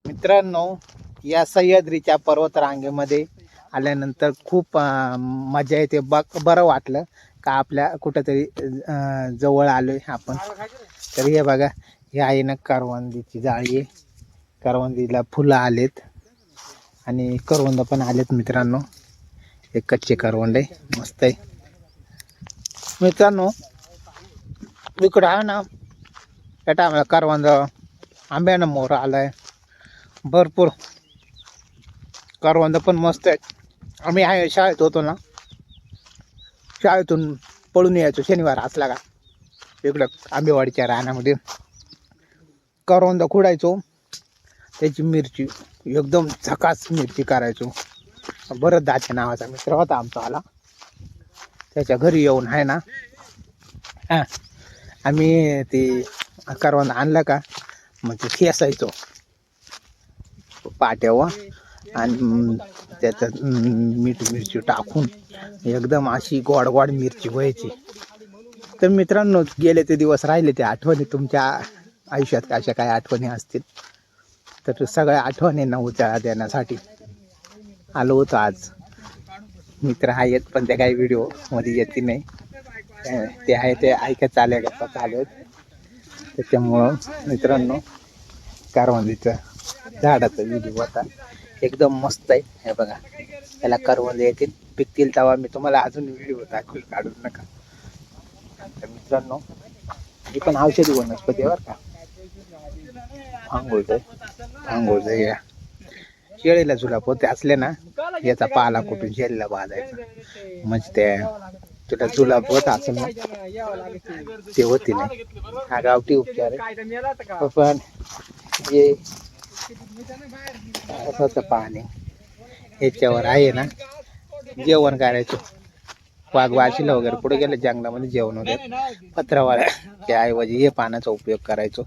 मित्रांनो, या सह्याद्रीच्या पर्वतरांगेमध्ये आल्यानंतर खूप मजा येते. बरं वाटलं का आपल्या कुठंतरी जवळ आलोय आपण. तर हे बघा, हे आहे ना करवंदीची जाळी आहे. करवंदीला फुलं आलेत आणि करवंद पण आलेत मित्रांनो. हे कच्चे करवंद आहे, मस्त आहे मित्रांनो. इकडं आहे ना त्या टायमाला करवंद, आंब्यानं मोहर आलाय, भरपूर करवंद पण मस्त आहेत. आम्ही आहे शाळेत होतो ना, शाळेतून पळून यायचो शनिवार असला का इकडं आंबेवाडीच्या रानामध्ये करवंद खुडायचो. त्याची मिरची एकदम झकास मिरची करायचो. बरं दाच्या नावाचा मित्र होता आमचा आला, त्याच्या घरी येऊन आहे ना आम्ही ते करवंद आणलं का मग ते खेसायचो पाट्यावर आणि त्याच्यात मीठ मिरची टाकून एकदम अशी गोड गोड मिरची व्हायची. तर मित्रांनो, गेले ते दिवस राहिले ते आठवणी. तुमच्या आयुष्यात अशा काही आठवणी असतील तर सगळ्या आठवणींना उजाळा देण्यासाठी आलो होतो आज. मित्र आहेत पण ते काही व्हिडिओ मध्ये येते नाही, ते आहे ते ऐकत चालले गप्पा चालू आहेत. त्याच्यामुळं मित्रांनो, करवंदीचं झाडाचा व्हिडिओ होता, एकदम मस्त आहे. हे बघा, त्याला करवंद येतील, पिकतील तेव्हा मी तुम्हाला अजून व्हिडिओ दाखवेल, काढून नका. तर मित्रांनो, ही पण औषधी वनस्पती आहे बरं का. भांगोळचं या शेळीला जुलाब होते असले ना, याचा पाला कुठून शेळीला बांधायचा म्हणजे ते तुला जुलाब होत असेल ना ते होती नाही. हा गावठी उपचार आहे. पण हे असं पाणी ह्याच्यावर आहे ना, जेवण करायचं. वाघ वाशीला वगैरे पुढे गेले जंगलामध्ये जेवण वगैरे पत्रावळ्या ऐवजी हे पानाचा उपयोग करायचो.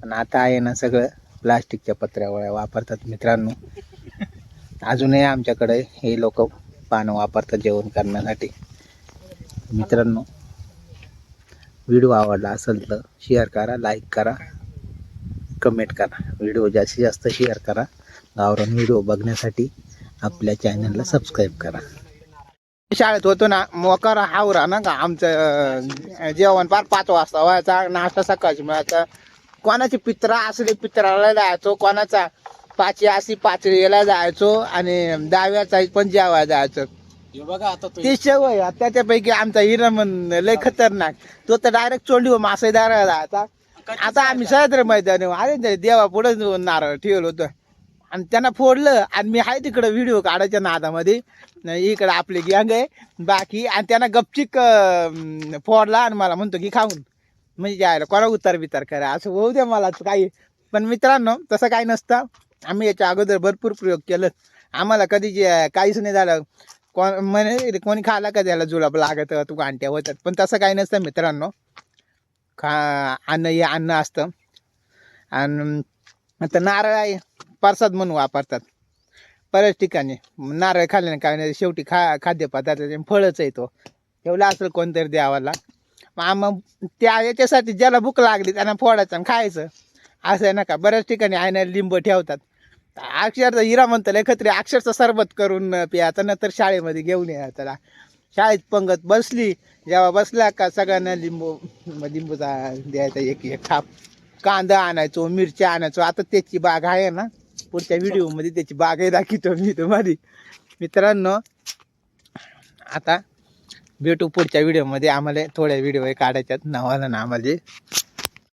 पण आता आहे ना सगळं प्लास्टिकच्या पत्रावळ्या वापरतात मित्रांनो. अजूनही आमच्याकडे हे लोक पानं वापरतात जेवण करण्यासाठी. मित्रांनो, व्हिडिओ आवडला असेल तर शेअर करा, लाईक करा, कमेंट करा. व्हिडिओ जास्तीत जास्त शेअर करा. गावरान व्हिडिओ बघण्यासाठी आपल्या चॅनलला सबस्क्राईब करा. शाळेत होतो ना, मोकार हावरा ना का आमचं जेवण पार 5 वाजता व्हायचा. नाश्ता सकाळची मिळायचा. कोणाची पित्रा असली पित्राला जायचो, कोणाचा पाची अशी पाचरीला जायचो आणि डाव्याचा पण जेवायला जायचो. ते शेवय त्याच्यापैकी आमचा हिरमन लय खतरनाक, तो तर डायरेक्ट चोंडी मासेदार जायचा. आता आम्ही सह्याद्री मैदानी अरे देवा पुढे नारळ ठेवलं होतं आणि त्यांना फोडलं आणि मी आहे तिकडं व्हिडिओ काढायच्या नादामध्ये. इकडं आपली गँग आहे बाकी, आणि त्यांना गपचिक फोडला आणि मला म्हणतो की खाऊन म्हणजे जायला कोणा उतार बितार करा असं होऊ द्या मला काही. पण मित्रांनो, तसं काही नसतं. आम्ही याच्या अगोदर भरपूर प्रयोग केलं, आम्हाला कधी काहीच नाही झालं. म्हणे कोणी खाला का त्याला जुलाब लागत तू गांठ्या होतात, पण तसं काही नसतं मित्रांनो. अन्न हे अन्न असतं. आणि आता नारळ आहे प्रसाद म्हणून वापरतात बऱ्याच ठिकाणी. नारळ खाल्ल्याने काय नाही, शेवटी खाद्यपदार्थ फळच आहे, तो ठेवला असेल कोणतरी देवाला. मग त्या याच्यासाठी ज्याला भूक लागली त्यांना फोडायचं आणि खायचं असं आहे ना का. बऱ्याच ठिकाणी आहे ना लिंब ठेवतात. अक्षरचा हिरा म्हणतो लय खत्री, अक्षरचं सरबत करून प्यायचं, नंतर शाळेमध्ये घेऊन यायचं. त्याला शाळेत पंगत बसली, जेव्हा बसला का सगळ्यांना लिंबूचा द्यायचा एक एक खाप. कांदा आणायचो, मिरच्या आणायचो. आता त्याची बाग आहे ना, पुढच्या व्हिडिओमध्ये त्याची बागही दाखवतो मी तुम्हाला. मित्रांनो, आता भेटू पुढच्या व्हिडिओमध्ये. आम्हाला थोड्या व्हिडिओ काढायच्यात नावाला ना आम्हाला.